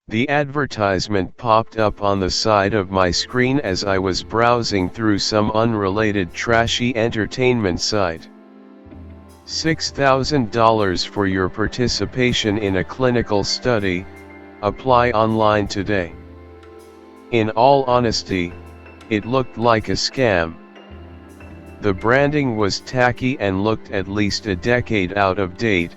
The advertisement popped up on the side of my screen as I was browsing through some unrelated trashy entertainment site. $6,000 for your participation in a clinical study, apply online today. In all honesty, it looked like a scam. The branding was tacky and looked at least a decade out of date.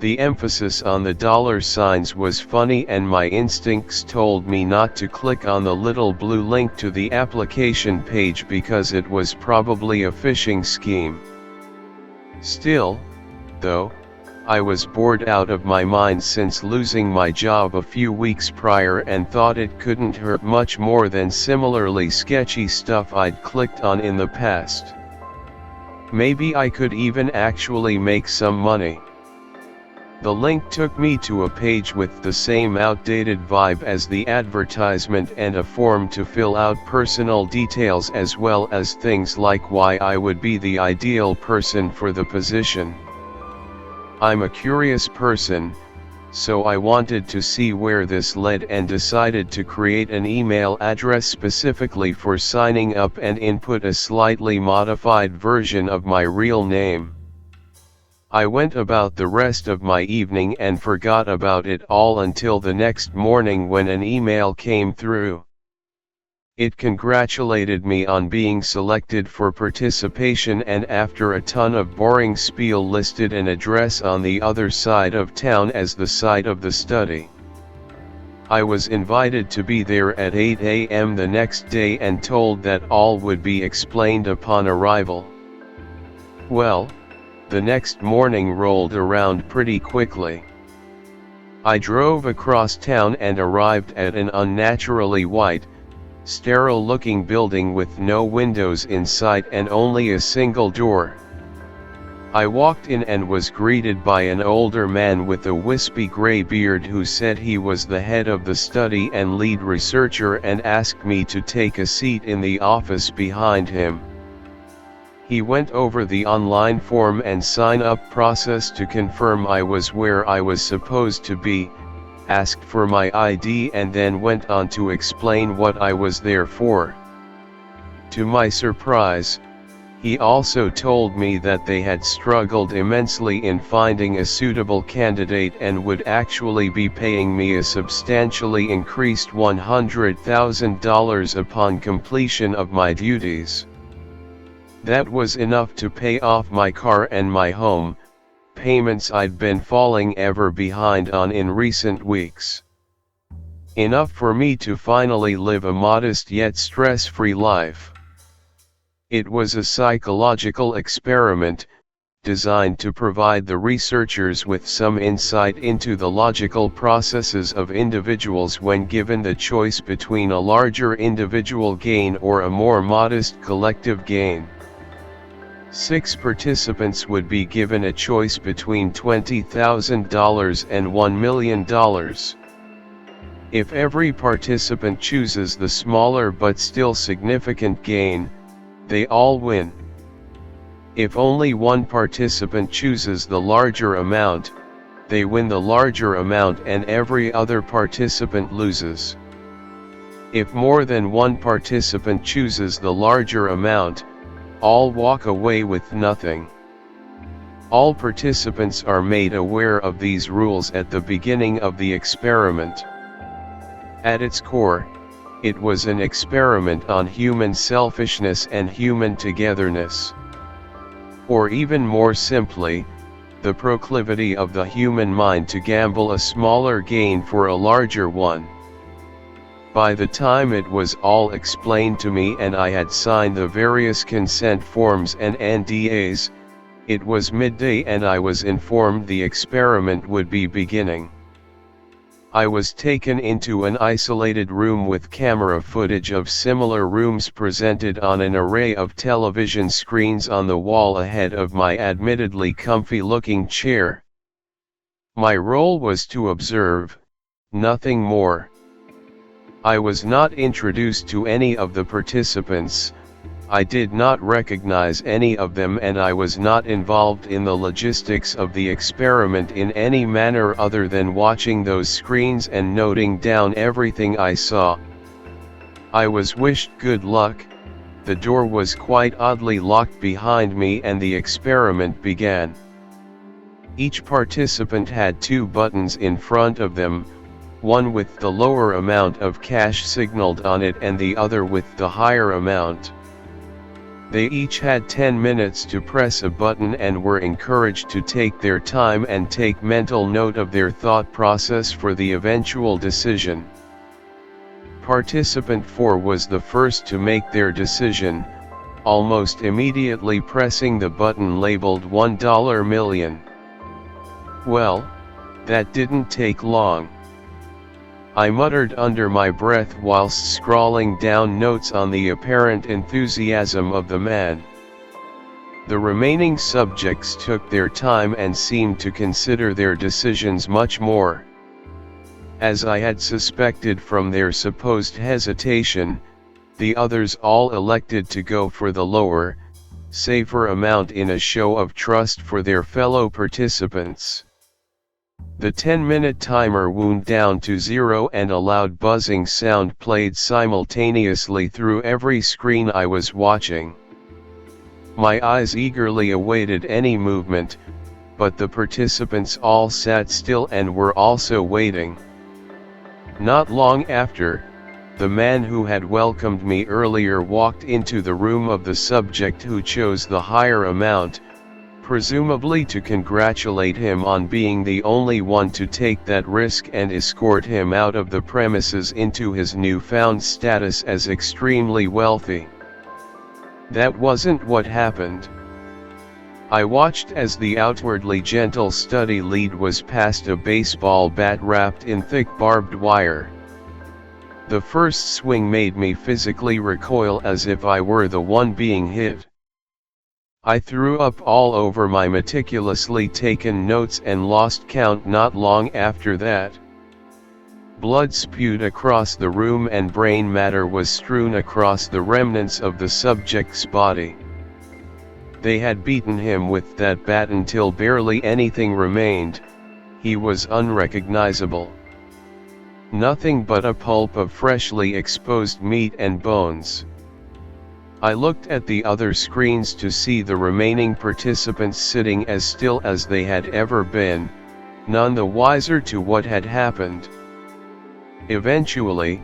The emphasis on the dollar signs was funny, and my instincts told me not to click on the little blue link to the application page because it was probably a phishing scheme. Still, though, I was bored out of my mind since losing my job a few weeks prior and thought it couldn't hurt much more than similarly sketchy stuff I'd clicked on in the past. Maybe I could even actually make some money. The link took me to a page with the same outdated vibe as the advertisement and a form to fill out personal details as well as things like why I would be the ideal person for the position. I'm a curious person, so I wanted to see where this led and decided to create an email address specifically for signing up and input a slightly modified version of my real name. I went about the rest of my evening and forgot about it all until the next morning when an email came through. It congratulated me on being selected for participation, and after a ton of boring spiel listed an address on the other side of town as the site of the study. I was invited to be there at 8 a.m. the next day and told that all would be explained upon arrival. Well, the next morning rolled around pretty quickly. I drove across town and arrived at an unnaturally white, sterile-looking building with no windows in sight and only a single door. I walked in and was greeted by an older man with a wispy gray beard who said he was the head of the study and lead researcher and asked me to take a seat in the office behind him. He went over the online form and sign-up process to confirm I was where I was supposed to be, asked for my ID and then went on to explain what I was there for. To my surprise, he also told me that they had struggled immensely in finding a suitable candidate and would actually be paying me a substantially increased $100,000 upon completion of my duties. That was enough to pay off my car and my home, payments I'd been falling ever behind on in recent weeks. Enough for me to finally live a modest yet stress-free life. It was a psychological experiment, designed to provide the researchers with some insight into the logical processes of individuals when given the choice between a larger individual gain or a more modest collective gain. 6 participants would be given a choice between $20,000 and $1 million. If every participant chooses the smaller but still significant gain, they all win. If only one participant chooses the larger amount, they win the larger amount and every other participant loses. If more than one participant chooses the larger amount, all walk away with nothing. All participants are made aware of these rules at the beginning of the experiment. At its core, it was an experiment on human selfishness and human togetherness. Or even more simply, the proclivity of the human mind to gamble a smaller gain for a larger one. By the time it was all explained to me and I had signed the various consent forms and NDAs, it was midday and I was informed the experiment would be beginning. I was taken into an isolated room with camera footage of similar rooms presented on an array of television screens on the wall ahead of my admittedly comfy-looking chair. My role was to observe, nothing more. I was not introduced to any of the participants, I did not recognize any of them, and I was not involved in the logistics of the experiment in any manner other than watching those screens and noting down everything I saw. I was wished good luck. The door was quite oddly locked behind me and the experiment began. Each participant had 2 buttons in front of them, one with the lower amount of cash signaled on it and the other with the higher amount. They each had 10 minutes to press a button and were encouraged to take their time and take mental note of their thought process for the eventual decision. Participant 4 was the first to make their decision, almost immediately pressing the button labeled $1 million. Well, that didn't take long. I muttered under my breath whilst scrawling down notes on the apparent enthusiasm of the man. The remaining subjects took their time and seemed to consider their decisions much more. As I had suspected from their supposed hesitation, the others all elected to go for the lower, safer amount in a show of trust for their fellow participants. The 10-minute timer wound down to 0 and a loud buzzing sound played simultaneously through every screen I was watching. My eyes eagerly awaited any movement, but the participants all sat still and were also waiting. Not long after, the man who had welcomed me earlier walked into the room of the subject who chose the higher amount, presumably to congratulate him on being the only one to take that risk and escort him out of the premises into his newfound status as extremely wealthy. That wasn't what happened. I watched as the outwardly gentle study lead was passed a baseball bat wrapped in thick barbed wire. The first swing made me physically recoil as if I were the one being hit. I threw up all over my meticulously taken notes and lost count not long after that. Blood spewed across the room and brain matter was strewn across the remnants of the subject's body. They had beaten him with that bat until barely anything remained. He was unrecognizable. Nothing but a pulp of freshly exposed meat and bones. I looked at the other screens to see the remaining participants sitting as still as they had ever been, none the wiser to what had happened. Eventually,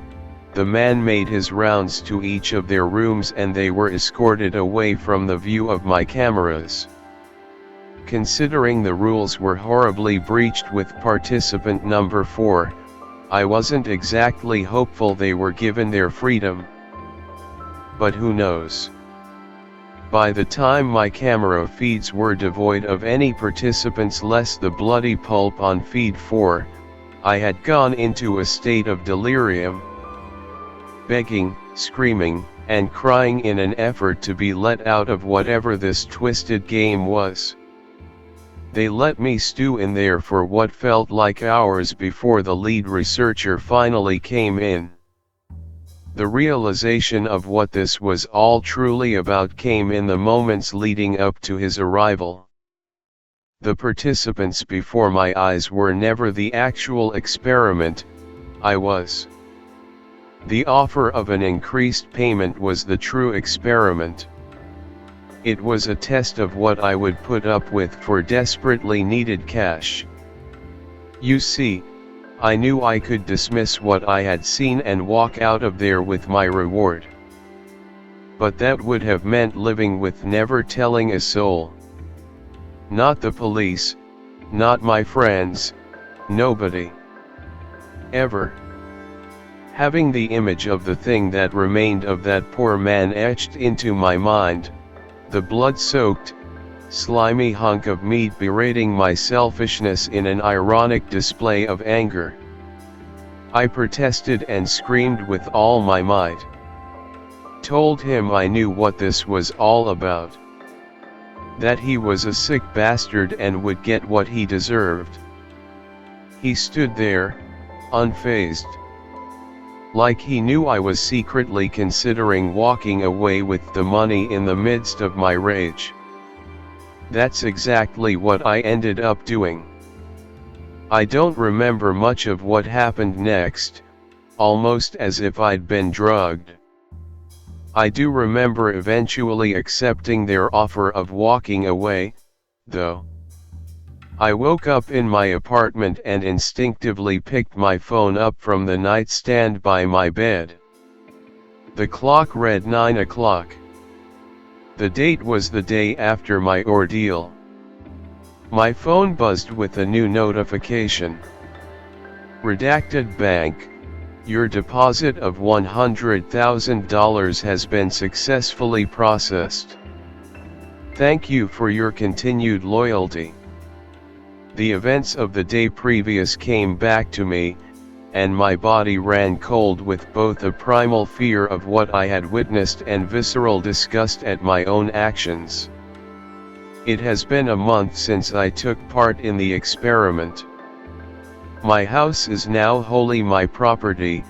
the man made his rounds to each of their rooms and they were escorted away from the view of my cameras. Considering the rules were horribly breached with participant number 4, I wasn't exactly hopeful they were given their freedom. But who knows? By the time my camera feeds were devoid of any participants less the bloody pulp on feed 4, I had gone into a state of delirium. Begging, screaming, and crying in an effort to be let out of whatever this twisted game was. They let me stew in there for what felt like hours before the lead researcher finally came in. The realization of what this was all truly about came in the moments leading up to his arrival. The participants before my eyes were never the actual experiment, I was. The offer of an increased payment was the true experiment. It was a test of what I would put up with for desperately needed cash. You see, I knew I could dismiss what I had seen and walk out of there with my reward. But that would have meant living with never telling a soul. Not the police, not my friends, nobody. Ever. Having the image of the thing that remained of that poor man etched into my mind, the blood-soaked, slimy hunk of meat berating my selfishness in an ironic display of anger. I protested and screamed with all my might. Told him I knew what this was all about. That he was a sick bastard and would get what he deserved. He stood there, unfazed. like he knew I was secretly considering walking away with the money in the midst of my rage. That's exactly what I ended up doing. I don't remember much of what happened next, almost as if I'd been drugged. I do remember eventually accepting their offer of walking away, though. I woke up in my apartment and instinctively picked my phone up from the nightstand by my bed. The clock read 9 o'clock. The date was the day after my ordeal. My phone buzzed with a new notification. Redacted bank, your deposit of $100,000 has been successfully processed. Thank you for your continued loyalty. The events of the day previous came back to me, and my body ran cold with both a primal fear of what I had witnessed and visceral disgust at my own actions. It has been a month since I took part in the experiment. My house is now wholly my property,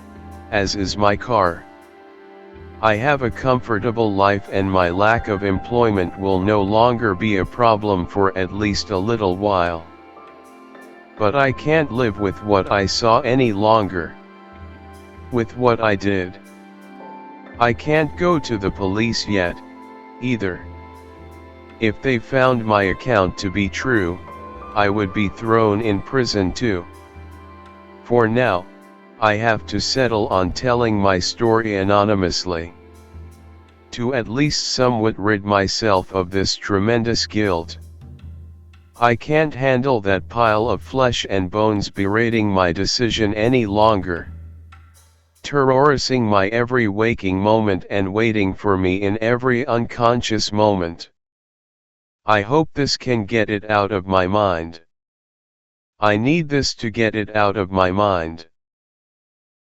as is my car. I have a comfortable life and my lack of employment will no longer be a problem for at least a little while. But I can't live with what I saw any longer. With what I did. I can't go to the police yet, either. If they found my account to be true, I would be thrown in prison too. For now, I have to settle on telling my story anonymously. To at least somewhat rid myself of this tremendous guilt. I can't handle that pile of flesh and bones berating my decision any longer. Terrorizing my every waking moment and waiting for me in every unconscious moment. I hope this can get it out of my mind. I need this to get it out of my mind.